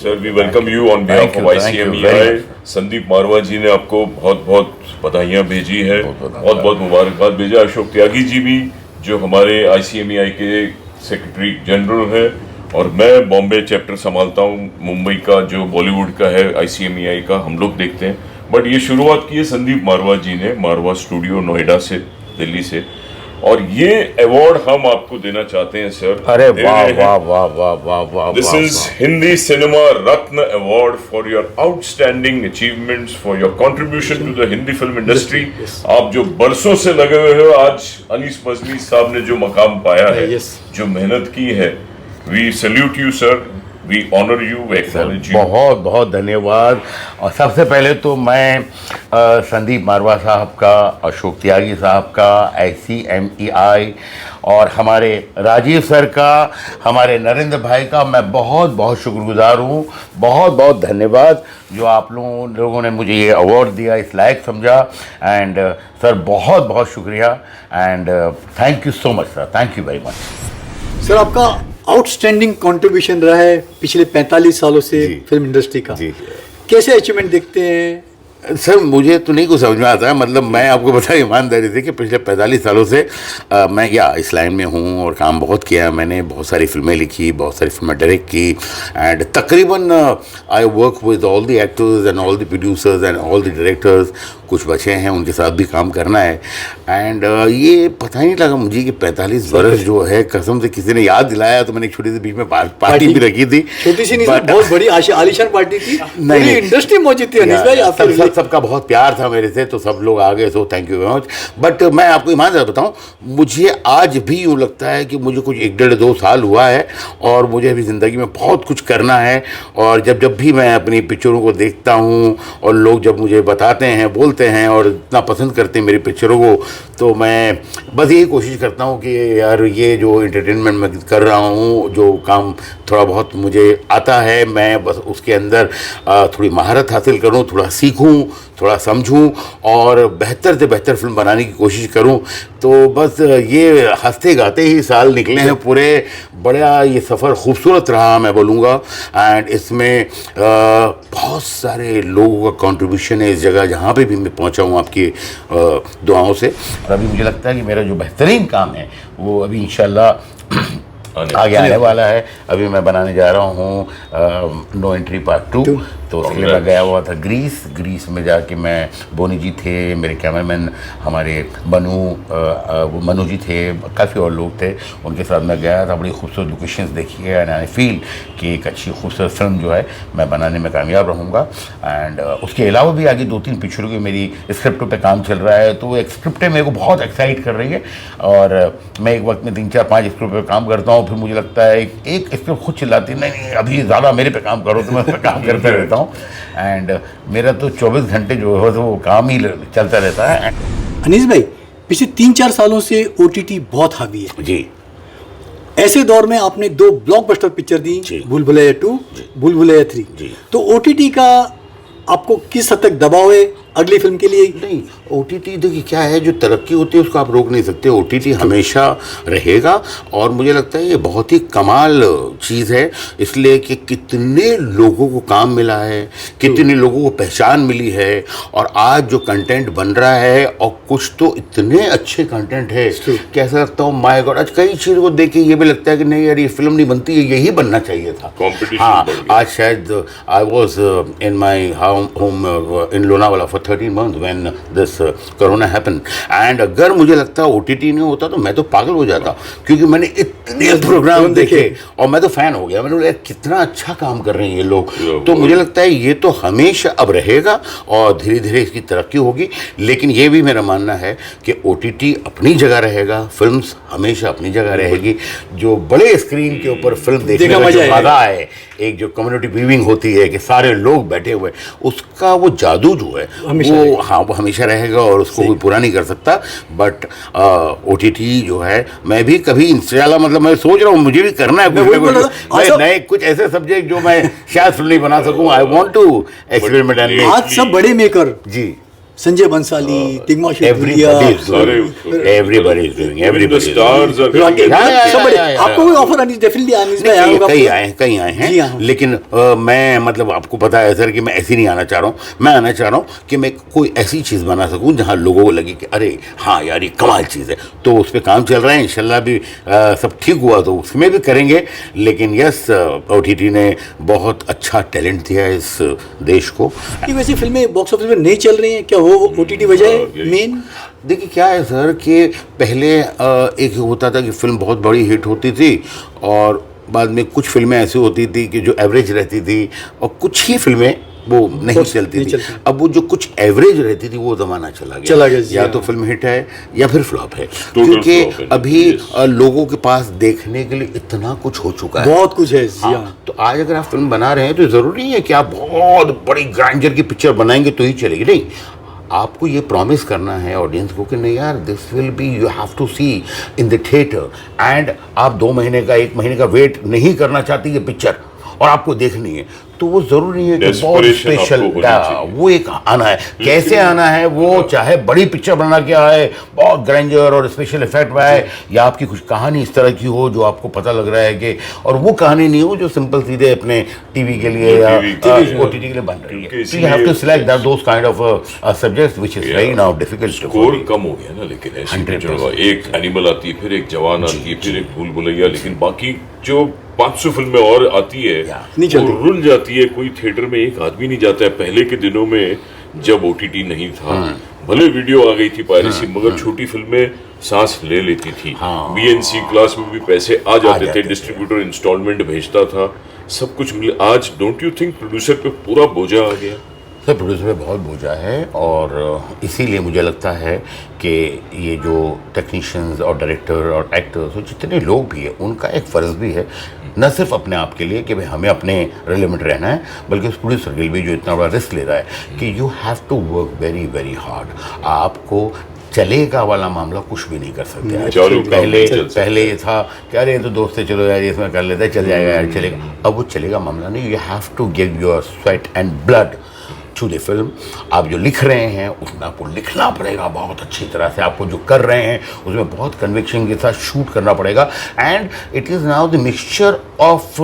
Sir, we welcome you on behalf of ICMEI. Sandeep मारवा जी ने आपको बहुत बहुत बधाइयाँ भेजी है, बहुत बहुत मुबारकबाद भेजा। अशोक त्यागी जी भी जो हमारे ICMEI के सेक्रेटरी जनरल है, और मैं बॉम्बे चैप्टर संभालता हूँ, मुंबई का जो बॉलीवुड का है ICMEI का, हम लोग देखते हैं। बट ये शुरुआत की है संदीप मारवा जी ने, मारवा स्टूडियो नोएडा से, दिल्ली से, और ये अवार्ड हम आपको देना चाहते हैं सर। अरे वाह वाह वाह वाह वाह वाह। This is Hindi cinema Ratna award for your outstanding achievements, for your contribution to the Hindi film industry. आप जो बरसों से लगे हुए हो, आज अनीस मजमी साहब ने जो मकाम पाया है, जो मेहनत की है, we salute you sir, we honour you, we acknowledge you. बहुत बहुत धन्यवाद। और सबसे पहले तो मैं संदीप मारवा साहब का, अशोक त्यागी साहब का, ICMEI और हमारे राजीव सर का, हमारे नरेंद्र भाई का मैं बहुत बहुत शुक्रगुजार हूँ। बहुत बहुत धन्यवाद जो आप लोगों ने मुझे ये अवार्ड दिया, इस लायक समझा। एंड सर बहुत बहुत शुक्रिया, and thank you so much sir, thank you very much. Sir आपका आउटस्टैंडिंग कंट्रीब्यूशन रहा है पिछले 45 सालों से फिल्म इंडस्ट्री का, कैसे अचीवमेंट देखते हैं? सर मुझे तो नहीं कुछ समझ में आता है, मतलब मैं आपको बताया ईमानदारी से कि पिछले 45 सालों से मैं क्या इस लाइन में हूँ और काम बहुत किया। मैंने बहुत सारी फिल्में लिखी, बहुत सारी फिल्में डायरेक्ट की, एंड तकरीबन I work with all the actors and all the producers and all the directors. कुछ बचे हैं, उनके साथ भी काम करना है। एंड ये पता ही नहीं लगा मुझे कि 45 वर्ष जो है, कसम से किसी ने याद दिलाया तो मैंने एक छोटी सी बीच में पार्टी भी रखी थी। छोटी सी नहीं, बहुत बड़ी आलीशान पार्टी थी, पूरी इंडस्ट्री मौजूद थी। अनीस भाई सबका बहुत प्यार था मेरे से, तो सब लोग आ गए, so thank you very much. But मैं आपको ईमानदार बताऊं, मुझे आज भी यूँ लगता है कि मुझे कुछ 1-1.5-2 साल हुआ है और मुझे अभी ज़िंदगी में बहुत कुछ करना है। और जब भी मैं अपनी पिक्चरों को देखता हूँ और लोग जब मुझे बताते हैं, बोलते हैं और इतना पसंद करते हैं मेरी पिक्चरों को, तो मैं बस यही कोशिश करता हूँ कि यार ये जो एंटरटेनमेंट मैं कर रहा हूँ, जो काम थोड़ा बहुत मुझे आता है, मैं बस उसके अंदर थोड़ी महारत हासिल करूँ, थोड़ा सीखूँ, थोड़ा समझूं और बेहतर से बेहतर फिल्म बनाने की कोशिश करूं। तो बस ये हंसते गाते ही साल निकले हैं पूरे। बड़ा ये सफ़र खूबसूरत रहा मैं बोलूँगा, एंड इसमें बहुत सारे लोगों का कंट्रीब्यूशन है इस जगह जहाँ पे भी मैं पहुँचा हूँ आपकी दुआओं से। और अभी मुझे लगता है कि मेरा जो बेहतरीन काम है वो अभी इंशाल्लाह आगे आने वाला है। अभी मैं बनाने जा रहा हूँ नो एंट्री पार्ट 2, तो उसके लिए मैं गया हुआ था ग्रीस में जाके। मैं बोनी जी थे, मेरे कैमरामैन हमारे मनु जी थे, काफ़ी और लोग थे, उनके साथ मैं गया था। बड़ी खूबसूरत लोकेशंस देखी है, एंड आई फील कि एक अच्छी खूबसूरत फिल्म जो है मैं बनाने में कामयाब रहूँगा। एंड उसके अलावा भी आगे 2-3 पिक्चरों की मेरी स्क्रिप्टों पे काम चल रहा है, तो एक स्क्रिप्टें मेरे को बहुत एक्साइट कर रही है। और मैं एक वक्त में 3-4-5 स्क्रिप्ट पर काम करता हूँ, फिर मुझे लगता है एक स्क्रिप्ट खुद चिल्लाती नहीं अभी ज़्यादा मेरे पे काम करो, तो मैं उस पर काम करते रहता हूँ। एंड मेरा तो 24 घंटे जो है वो काम ही चलता रहता है। अनीस भाई, पिछले 3-4 सालों से OTT बहुत हावी है जी। ऐसे दौर में आपने 2 ब्लॉकबस्टर पिक्चर दी, भूल भुलैया 2, भूल भुलैया 3। तो OTT का आपको किस हद तक दबाव है अगली फिल्म के लिए? नहीं, OTT देखिए क्या है, जो तरक्की होती है उसको आप रोक नहीं सकते। OTT हमेशा रहेगा, और मुझे लगता है ये बहुत ही कमाल चीज़ है, इसलिए कि कितने लोगों को काम मिला है, कितने लोगों को पहचान मिली है, और आज जो कंटेंट बन रहा है, और कुछ तो इतने अच्छे कंटेंट है कि ऐसा लगता हूँ माय गॉड, आज कई चीज़ को देख के ये भी लगता है कि नहीं यार ये फिल्म नहीं बनती है, यही बनना चाहिए था। हाँ, आज शायद I was in my home in Lonavala for 13 months when this corona happened, and अगर मुझे लगता OTT नहीं होता तो मैं तो पागल हो जाता, क्योंकि मैंने इतने प्रोग्राम देखे और मैं तो फैन हो गया। मैंने बोला कितना अच्छा काम कर रहे हैं ये लोग। तो मुझे लगता है ये तो हमेशा अब रहेगा और धीरे धीरे इसकी तरक्की होगी। लेकिन ये भी मेरा मानना है कि OTT अपनी जगह रहेगा, फिल्म्स हमेशा अपनी जगह रहेगी। जो बड़े स्क्रीन के ऊपर फिल्म देखने का जो मजा है, एक जो कम्युनिटी व्यूइंग होती है कि सारे लोग बैठे हुए, उसका वो जादू जो है वो हमेशा रहेगा और उसको कोई पूरा नहीं कर सकता। बट OTT जो है, मैं भी कभी इंशाल्लाह, मतलब मैं सोच रहा हूँ मुझे भी करना है नए कुछ ऐसे सब्जेक्ट जो मैं शायद फिल्म नहीं बना सकूँ। I want to experiment. आज सब बड़े maker ji Sanjay Bansali, Tigmanshu Everybody is सारे doing. Everybody is doing. Everybody is doing. Stars are आपको भी ऑफर डेफिनेटली आने में आया होगा। कई आए जी हैं हाँ। लेकिन मैं मतलब आपको पता है सर कि मैं ऐसे नहीं आना चाह रहा हूँ। मैं आना चाह रहा हूँ कि मैं कोई ऐसी चीज़ बना सकूँ जहाँ लोगों को लगे कि अरे हाँ यार ये कमाल चीज़ है। तो उस पर काम चल रहा है, इंशाल्लाह भी सब ठीक हुआ तो उसमें भी करेंगे। लेकिन यस, OTT ने बहुत अच्छा टैलेंट दिया है इस देश को। कि वैसे फिल्में बॉक्स ऑफिस में नहीं चल रही हैं क्या, वो OTT वजह है मेन? देखिए क्या है सर कि पहले एक होता था कि फिल्म बहुत बड़ी हिट होती थी और बाद में कुछ फिल्में ऐसी होती थी कि जो एवरेज रहती थी और कुछ ही फिल्में वो नहीं चलती थी। अब वो जो कुछ एवरेज रहती थी वो ज़माना चला गया। या तो फिल्म हिट है या फिर फ्लॉप है, क्योंकि अभी लोगों के पास देखने के लिए इतना कुछ हो चुका है, बहुत कुछ है। तो आज अगर आप फिल्म बना रहे हैं तो ज़रूरी नहीं है कि आप बहुत बड़ी ग्रैंडर की पिक्चर बनाएंगे तो ही चलेगी। नहीं, आपको ये प्रॉमिस करना है ऑडियंस को कि नहीं यार this will be, you have to see in the theatre, and आप 2 महीने का 1 महीने का वेट नहीं करना चाहती ये पिक्चर और आपको देखनी है, तो वो जरूरी है कि बहुत स्पेशल वो एक आना है। कैसे आना है वो, चाहे बड़ी पिक्चर बना के आए, बहुत ग्रैंडर और स्पेशल इफेक्ट में आए, या आपकी कुछ कहानी इस तरह की हो जो आपको पता लग रहा है कि, और वो कहानी नहीं हो जो सिंपल सीधे अपने टीवी के लिए या OTT के लिए बन रही है। So you have to select those kind of subjects which is very now difficult. Score कम हो गया ना, लेकिन ऐसे एक एनिमल आती है, फिर एक जवान आती है, फिर एक भूल भुलैया, लेकिन बाकी जो 500 फिल्में और आती है वो रुल जाती है। कोई थिएटर में एक आदमी नहीं जाता है। पहले के दिनों में जब OTT नहीं था, भले वीडियो आ गई थी पायरेसी, मगर छोटी फिल्में सांस ले लेती थी। BNC क्लास में भी पैसे आ जाते थे, डिस्ट्रीब्यूटर इंस्टॉलमेंट भेजता था, सब कुछ मिले। आज डोंट यू थिंक प्रोड्यूसर पे पूरा बोझा आ गया? सर प्रोड्यूसर में बहुत बोझा है, और इसीलिए मुझे लगता है कि ये जो टेक्नीशियंस और डायरेक्टर और एक्टर्स और जितने लोग भी हैं उनका एक फ़र्ज़ भी है, न सिर्फ अपने आप के लिए कि भाई हमें अपने रिलेवेंट रहना है, बल्कि उस प्रोड्यूसर के लिए भी जो इतना बड़ा रिस्क ले रहा है कि you have to work very very hard. आपको चलेगा वाला मामला कुछ भी नहीं कर सकते। पहले ये था कि अरे ये तो दोस्त है, चलो यार इसमें कर लेते हैं, चल जाएगा यार, चलेगा। अब वो चलेगा मामला नहीं। You have to give your sweat and blood to the film. आप जो लिख रहे हैं उसमें आपको लिखना पड़ेगा बहुत अच्छी तरह से, आपको जो कर रहे हैं उसमें बहुत कन्विक्शन के साथ शूट करना पड़ेगा। And it is now the mixture of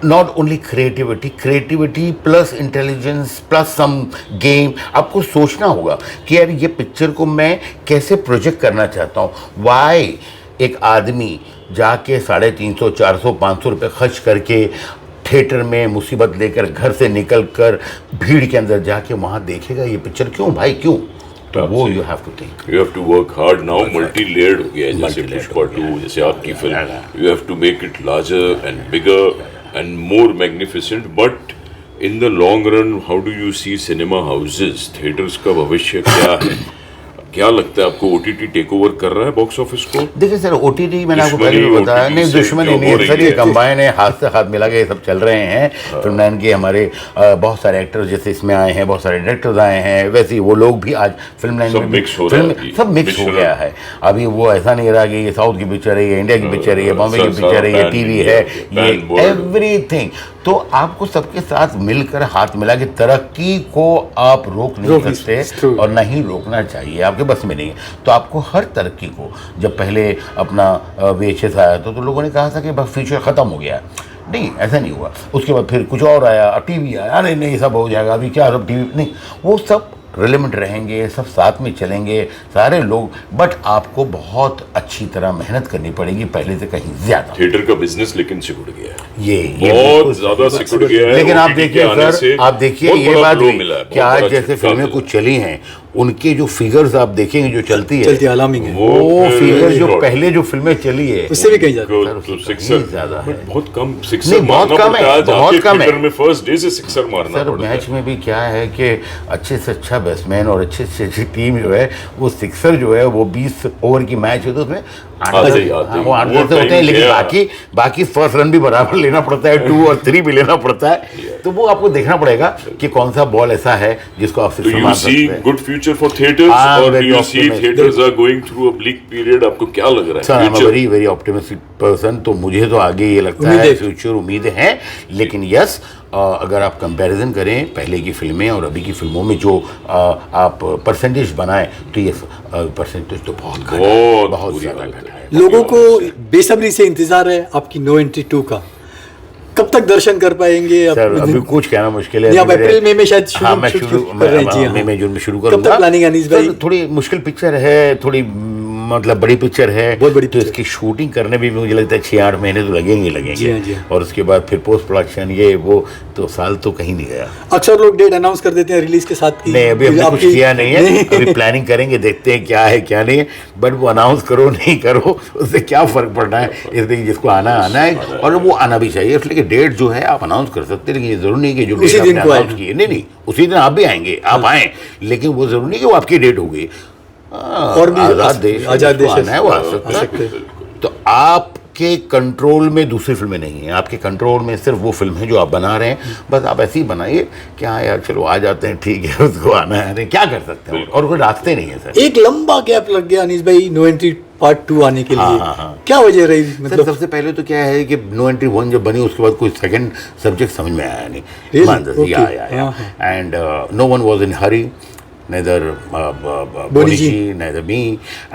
not only creativity plus intelligence plus some game. आपको सोचना होगा कि यार ये पिक्चर को मैं कैसे प्रोजेक्ट करना चाहता हूँ। वाई एक आदमी जाके 350, 400, 500 रुपये खर्च करके थिएटर में मुसीबत लेकर घर से निकल कर भीड़ के अंदर जाके वहाँ देखेगा ये पिक्चर? क्यों भाई, क्यों? तो वो you have to think, you have to work hard. Now multi layered हो गया है, जैसे पुष्पा 2, जैसे आपकी film, you have to make it larger and bigger and more magnificent. But in the long run, how do you see cinema houses, theatres का भविष्य क्या है? क्या लगता है आपको? OTT टेक ओवर कर रहा है बॉक्स ऑफिस को? देखिए सर, OTT मैंने आपको पहले भी बताया, नहीं दुश्मनी नहीं है सर, ये कंबाइन है, हाथ से हाथ मिला के ये सब चल रहे हैं। फिल्म लाइन के हमारे बहुत सारे एक्टर्स जैसे इसमें आए हैं, बहुत सारे डायरेक्टर्स आए हैं, वैसे ही वो लोग भी आज फिल्म लाइन में सब मिक्स हो गया है। अभी वो ऐसा नहीं रहा कि ये साउथ की पिक्चर है, ये इंडिया की पिक्चर है, ये बॉम्बे की पिक्चर है, ये टीवी है, ये एवरीथिंग। तो आपको सबके साथ मिलकर हाथ मिला के तरक्की को आप रोक नहीं सकते और नहीं रोकना चाहिए, आपके बस में नहीं है। तो आपको हर तरक्की को, जब पहले अपना VHS आया तो लोगों ने कहा था कि बस फ्यूचर ख़त्म हो गया, नहीं ऐसा नहीं हुआ। उसके बाद फिर कुछ और आया, टीवी आया, अरे नहीं सब हो जाएगा, अभी क्या सब टीवी नहीं, वो सब रिलेवेंट रहेंगे, सब साथ में चलेंगे सारे लोग। बट आपको बहुत अच्छी तरह मेहनत करनी पड़ेगी, पहले से कहीं ज्यादा। थिएटर का बिजनेस लेकिन सिकुड़ गया है, ये बहुत ज्यादा सिकुड़ गया है। लेकिन आप देखिए सर, आप देखिए ये बात भी कि आज जैसे फिल्में कुछ चली हैं, उनके जो फिगर्स आप देखेंगे जो चलती है वो फिगर जो पहले जो फिल्में चली है उससे भी कहीं ज्यादा है, बहुत कम सिक्सर, बहुत कम है, बहुत कम है। में फर्स्ट डे से सिक्सर मारना सर मैच में भी क्या है कि अच्छे से अच्छा बैट्समैन और अच्छे से अच्छी टीम जो है वो सिक्सर जो है वो 20 ओवर की मैच है तो उसमें आते ही आते ही वो 8 10 होते हैं, लेकिन बाकी फर्स्ट रन भी बराबर लेना पड़ता है, 2 और 3 भी लेना पड़ता है। तो वो आपको देखना पड़ेगा कि कौन सा बॉल ऐसा है जिसको आप तो you see good future for theatres, और you see theatres are going through a bleak period. आपको क्या लग रहा है? I am a very very optimistic person, तो मुझे तो आगे ये लगता है फ्यूचर उम्मीदें हैं। लेकिन यस, अगर आप कंपैरिजन करें पहले की फिल्में और अभी की फिल्मों में जो आप परसेंटेज बनाएं, तो ये परसेंटेज तो बहुत ज़्यादा घटा है। लोगों को बेसब्री से इंतजार है आपकी नो एंट्री 2 का। कब तक दर्शन कर पाएंगे? सर अभी कुछ कहना मुश्किल है। आप अप्रैल मई में शायद मई जून में शुरू करूंगा। कब तक प्लानिंग है अनीस भाई? थोड़ी मुश्किल पिक्चर है, थोड़ी मतलब बड़ी पिक्चर है, बहुत बड़ी तो इसकी शूटिंग करने में भी मुझे लगता है 6-8 महीने तो लगेंगे। जी हाँ। और उसके बाद फिर पोस्ट प्रोडक्शन ये वो, तो साल तो कहीं नहीं गया। अक्सर लोग डेट अनाउंस कर देते हैं रिलीज के साथ की। नहीं, अभी हमने कुछ किया नहीं है, अभी प्लानिंग करेंगे, देखते हैं क्या है क्या नहीं है। बट वो अनाउंस करो नहीं करो उससे क्या फर्क पड़ना है, इसलिए जिसको आना है, और वो आना भी चाहिए। इसलिए डेट जो है आप अनाउंस कर सकते हैं, लेकिन ये जरूरी नहीं कि जो डेट आपने अनाउंस की है, नहीं उसी दिन आप भी आएंगे, आप आएँ, लेकिन वो जरूरी नहीं कि वो आपकी डेट हो गई। और भी आजाद देश है, वो आ सकते हैं। तो आपके कंट्रोल में दूसरी फिल्में नहीं है, आपके कंट्रोल में सिर्फ वो फिल्म है जो आप बना रहे हैं। बस आप ऐसे ही बनाइए कि हाँ यार चलो आ जाते हैं, ठीक है, उसको आना है, क्या कर सकते हैं, और कोई रास्ते नहीं है सर। एक लंबा गैप लग गया अनीस भाई नो एंट्री पार्ट 2 आने के लिए। क्या वजह रही? मतलब सबसे पहले तो क्या है कि नो एंट्री 1 जब बनी, उसके बाद कोई सेकंड सब्जेक्ट समझ में आया नहीं। And no one was in hurry, neither Boney ji, neither me,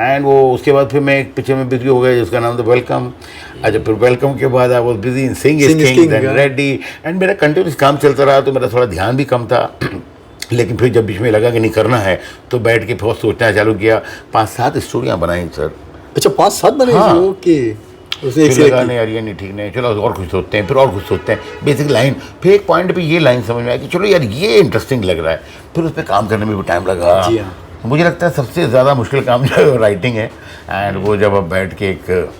and वो उसके बाद फिर मैं एक पिक्चर में बिजी हो गया जिसका नाम था वेलकम। अच्छा, फिर वेलकम के बाद I was busy in Singh is king, then Ready, and मेरा कंटिन्यूस काम चलता रहा, तो मेरा थोड़ा ध्यान भी कम था। लेकिन फिर जब बीच में लगा कि नहीं करना है, तो बैठ के बहुत सोचना चालू किया। 5-7 स्टोरियाँ बनाई सर। अच्छा, 5-7 बने? ओके। फिर लगा नहीं यार ये नहीं ठीक, नहीं चलो और कुछ सोचते हैं, फिर और कुछ सोचते हैं, बेसिक लाइन। फिर एक पॉइंट पे ये लाइन समझ में आया कि चलो यार ये इंटरेस्टिंग लग रहा है, फिर उस पर काम करने में भी टाइम लगा। जी हाँ। मुझे लगता है सबसे ज़्यादा मुश्किल काम जो है राइटिंग है, एंड वो जब आप बैठ के एक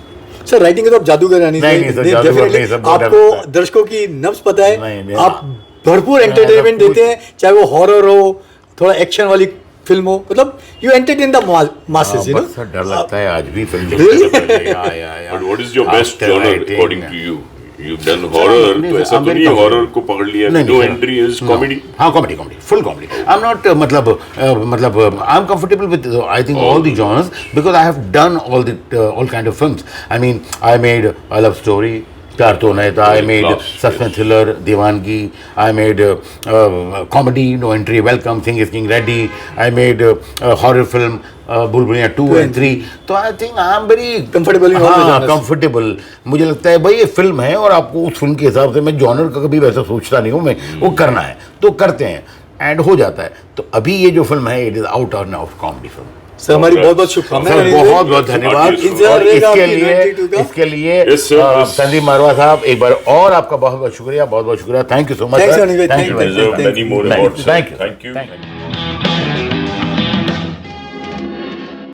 सर राइटिंग तो आप जादूगर है, आपको दर्शकों की नब्ज पता है, आप भरपूर एंटरटेनमेंट देते हैं, चाहे वो हॉरर हो, थोड़ा एक्शन वाली फिल्म हो, मतलब you entertain the masses, you know. Sir डर लगता है आज भी film but what is your best genre according to you? You done horror, तो ऐसा तो नहीं हॉरर को पकड़ लिया। No Entry is comedy. हाँ, comedy full comedy. I am not मतलब I am comfortable with I think all the genres, because I have done all kind of films. I mean I made a love story, चार तो नहीं था, I made suspense thriller Deewangee, I made comedy no entry welcome, Singh is king ready, I made horror film बुलबुलियाँ 2 and 3। तो I think I am very comfortable. Comfortable मुझे लगता है भाई ये फिल्म है, और आपको उस फिल्म के हिसाब से, मैं जॉनर का कभी वैसा सोचता नहीं हूँ, मैं वो करना है तो करते हैं एंड हो जाता है। तो अभी ये जो फिल्म है इट इज आउट और आउट कॉमेडी फिल्म। सर हमारी बहुत बहुत शुभकामनाएं, बहुत बहुत धन्यवाद इसके लिए संदीप मारवा साहब, एक बार और आपका बहुत बहुत शुक्रिया, बहुत बहुत शुक्रिया। Thank you so much. Thank you.